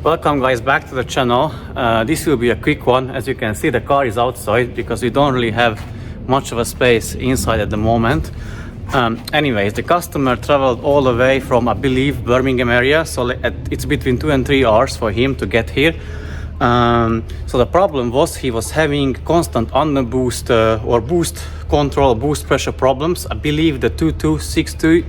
Welcome guys back to the channel. This will be a quick one. As you can see, the car is outside because we don't really have much of a space inside at the moment. Anyways, the customer traveled all the way from, I believe, Birmingham area, so it's between 2 and 3 hours for him to get here. So the problem was he was having constant under boost or boost control, boost pressure problems. I believe the 2262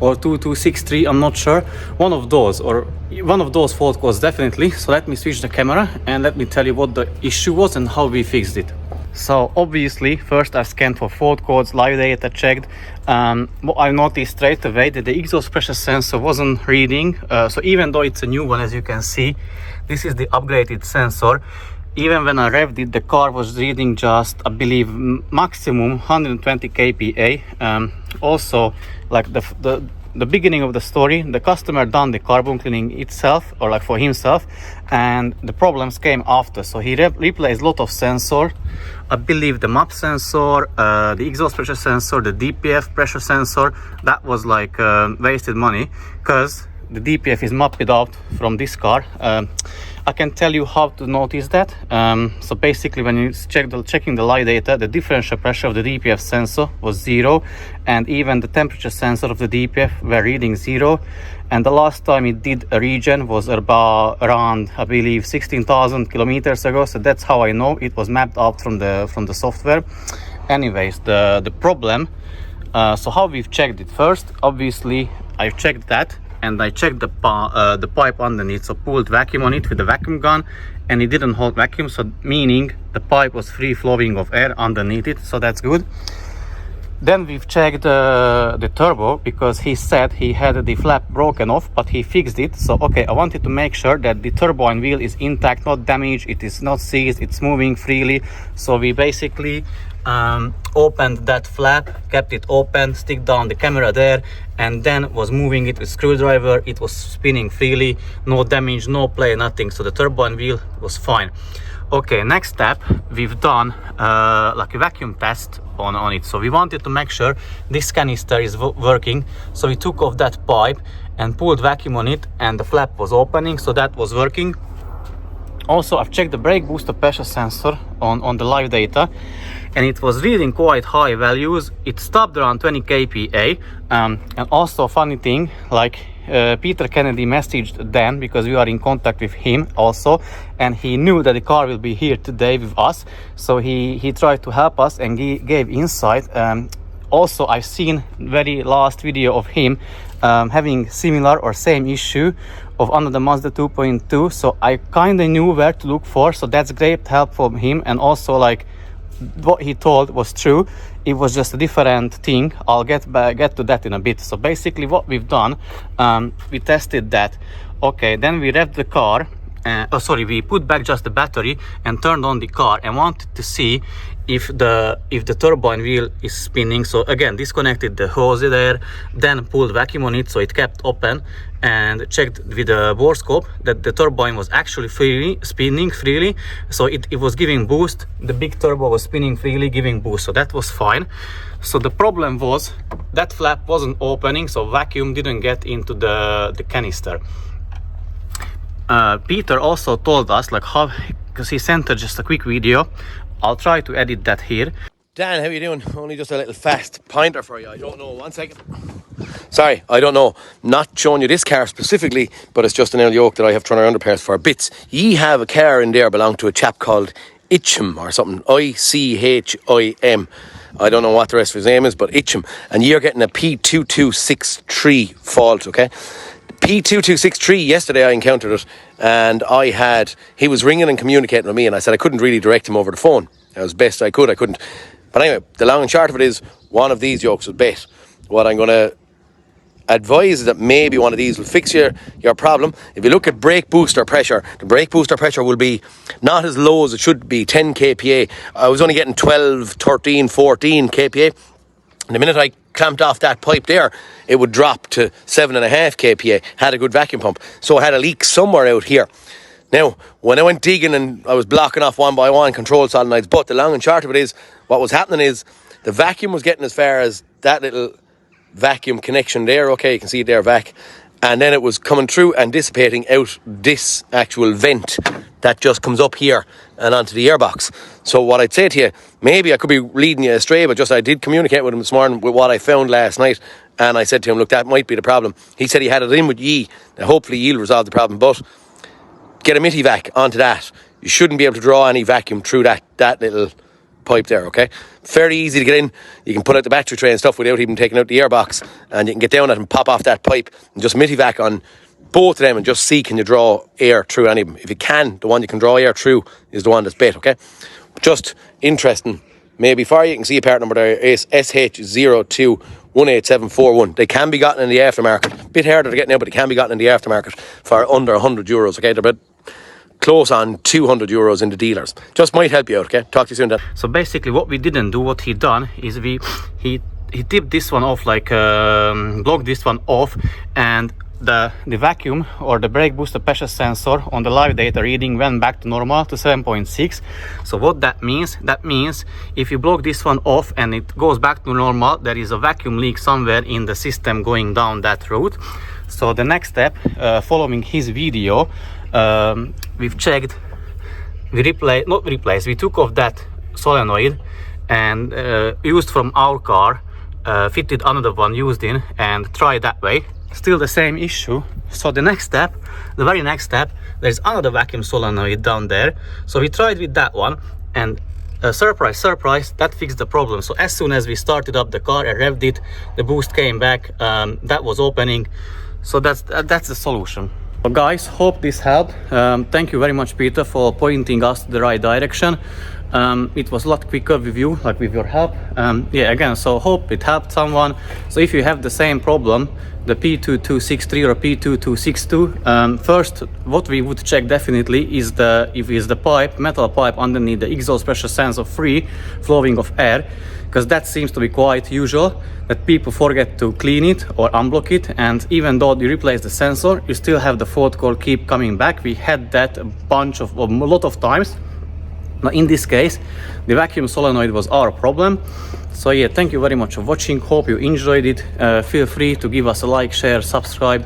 or 2263, I'm not sure, one of those fault codes definitely. So let me switch the camera and let me tell you what the issue was and how we fixed it. So obviously first I scanned for fault codes, live data checked. What I noticed straight away that the exhaust pressure sensor wasn't reading. So even though it's a new one, as you can see, this is the upgraded sensor. Even when I revved it, the car was reading just, I believe, maximum 120 kPa. Also, like the beginning of the story, the customer done the carbon cleaning itself, or like for himself, and the problems came after. So he replaced a lot of sensor. I believe the map sensor, the exhaust pressure sensor, the DPF pressure sensor. That was like wasted money because the DPF is mapped out from this car. I can tell you how to notice that. So basically, when you checking the live data, the differential pressure of the DPF sensor was 0, and even the temperature sensor of the DPF were reading 0. And the last time it did a region was around, I believe, 16,000 kilometers ago. So that's how I know it was mapped out from the software. Anyways, the problem. So how we've checked it? First, obviously, I've checked that. And I checked the pipe underneath, so pulled vacuum on it with the vacuum gun, and it didn't hold vacuum, so meaning the pipe was free flowing of air underneath it, so that's good. Then we've checked the turbo, because he said he had the flap broken off, but he fixed it. So okay, I wanted to make sure that the turbine wheel is intact, not damaged, it is not seized, it's moving freely. So we basically opened that flap, kept it open, stick down the camera there, and then was moving it with screwdriver. It was spinning freely, no damage, no play, nothing. So the turbine wheel was fine. Okay, next step, we've done like a vacuum test on it. So we wanted to make sure this canister is working. So we took off that pipe and pulled vacuum on it, and the flap was opening, so that was working. Also, I've checked the brake booster pressure sensor on the live data, and it was reading quite high values. It stopped around 20 kPa. And also, funny thing, like Peter Kennedy messaged Dan, because we are in contact with him also, and he knew that the car will be here today with us. So he tried to help us and gave insight. Also, I've seen very last video of him having similar or same issue of under the Mazda 2.2. So I kind of knew where to look for. So that's great help from him. And also, like, what he told was true. It was just a different thing. I'll get to that in a bit. So basically what we've done, we tested that. Okay, then we revved the car. We put back just the battery and turned on the car and wanted to see if the turbine wheel is spinning. So again, disconnected the hose there, then pulled vacuum on it, so it kept open, and checked with the bore scope that the turbine was actually spinning freely. So it was giving boost. The big turbo was spinning freely, giving boost. So that was fine. So the problem was that flap wasn't opening, so vacuum didn't get into the canister. Peter also told us like how, because he sent us just a quick video. I'll try to edit that here. Dan, how you doing? Only just a little fast pointer for you. I don't know, 1 second. Sorry, I don't know. Not showing you this car specifically, but it's just an old yoke that I have thrown around underpairs for bits. Ye have a car in there belong to a chap called Itcham or something. Ichim. I don't know what the rest of his name is, but Itcham. And you're getting a P2263 fault, okay? P2263, yesterday I encountered it, and he was ringing and communicating with me, and I said I couldn't really direct him over the phone. As best I could, I couldn't. But anyway, the long and short of it is, one of these yokes was bit. What I'm going to advise is that maybe one of these will fix your problem. If you look at brake booster pressure, the brake booster pressure will be not as low as it should be, 10 kPa. I was only getting 12, 13, 14 kPa. And the minute I clamped off that pipe there, it would drop to 7.5 kPa. Had a good vacuum pump. So I had a leak somewhere out here. Now, when I went digging and I was blocking off one by one control solenoids, but the long and short of it is, what was happening is the vacuum was getting as far as that little vacuum connection there. Okay, you can see it there, vac. and then it was coming through and dissipating out this actual vent that just comes up here and onto the airbox. So what I'd say to you, maybe I could be leading you astray, but just I did communicate with him this morning with what I found last night, and I said to him, look, that might be the problem. He said he had it in with ye, that hopefully you'll resolve the problem, but get a Mitivac onto that. You shouldn't be able to draw any vacuum through that little pipe there, okay? Very easy to get in. You can put out the battery tray and stuff without even taking out the airbox, and you can get down it and pop off that pipe and just Mitivac on both of them and just see, can you draw air through any of them. If you can, the one you can draw air through is the one that's bit, okay? Just interesting maybe for you. You can see a part number there is SH02-18741. They can be gotten in the aftermarket. Bit harder to get now, but they can be gotten in the aftermarket for under €100, okay? They're about close on €200 in the dealers. Just might help you out, okay? Talk to you soon then. So basically what we didn't do, what he done is he tipped this one off, like blocked this one off, and the vacuum or the brake booster pressure sensor on the live data reading went back to normal to 7.6. So what that means if you block this one off and it goes back to normal, there is a vacuum leak somewhere in the system going down that route. So the next step, following his video, we've checked, we took off that solenoid and used from our car, fitted another one used in, and tried that way. Still the same issue. So the next step, the very next step, there's another vacuum solenoid down there. So we tried with that one, and surprise, that fixed the problem. So as soon as we started up the car and revved it, the boost came back, that was opening. So that's the solution. So guys, hope this helped. Thank you very much, Peter, for pointing us the right direction. It was a lot quicker with you, like with your help. Yeah, again, so hope it helped someone. So if you have the same problem, the P2263 or P2262, first what we would check definitely is the metal pipe underneath the exhaust pressure sensor free flowing of air, because that seems to be quite usual that people forget to clean it or unblock it, and even though you replace the sensor, you still have the fault code keep coming back. We had that a lot of times. Now in this case, the vacuum solenoid was our problem. So yeah, thank you very much for watching. Hope you enjoyed it. Feel free to give us a like, share, subscribe,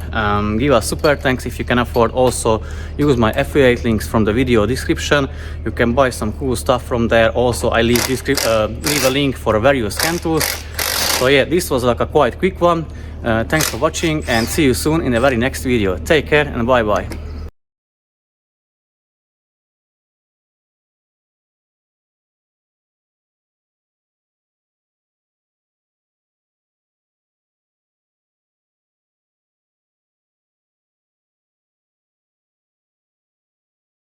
give us super thanks if you can afford. Also use my affiliate links from the video description. You can buy some cool stuff from there. Also I leave a link for various hand tools. So yeah, this was like a quite quick one. Thanks for watching, and see you soon in the very next video. Take care and bye bye.